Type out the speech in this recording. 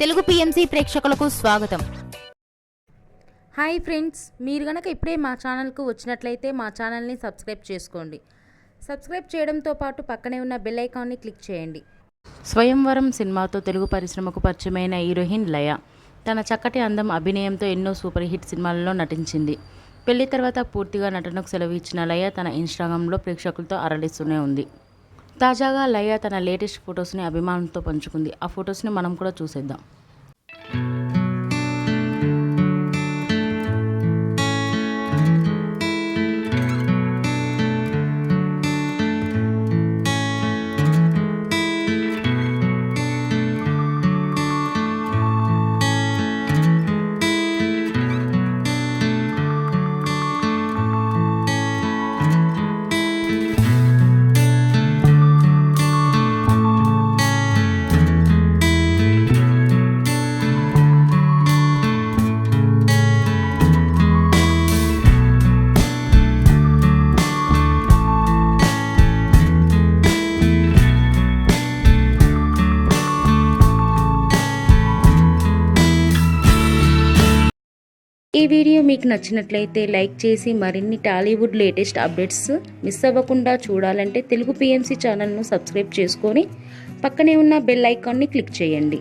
Telugu PMC ప్రేక్షకులకు స్వాగతం. Hi friends, మీరు గనక ఇప్పుడే మా ఛానల్కు వచ్చినట్లయితే మా ఛానల్ని సబ్స్క్రైబ్ చేసుకోండి. సబ్స్క్రైబ్ చేయడంతో పాటు పక్కనే ఉన్న బెల్ ఐకాన్ని క్లిక్ చేయండి. స్వయంవరం సినిమాతో తెలుగు పరిశ్రమకు పరిచయమైన హీరోయిన్ లయ తన చక్కటి అందం, అభినయంతో ఎన్నో సూపర్ హిట్ సినిమాలలో నటించింది. పెళ్లి తర్వాత పూర్తిగా నటనకు సెలవు ఇచ్చిన లయ తన ఇన్స్టాగ్రామ్లో ప్రేక్షకులతో అరడిస్తూనే ఉంది. తాజాగా లయ తన లేటెస్ట్ ఫొటోస్ని అభిమానులతో పంచుకుంది. ఆ ఫొటోస్ని మనం కూడా చూసేద్దాం. ఈ వీడియో మీకు నచ్చినట్లయితే లైక్ చేసి మరిన్ని టాలీవుడ్ లేటెస్ట్ అప్డేట్స్ మిస్ అవ్వకుండా చూడాలంటే తెలుగు పిఎంసి ఛానల్ను సబ్స్క్రైబ్ చేసుకొని పక్కనే ఉన్న బెల్ ఐకాన్ని క్లిక్ చేయండి.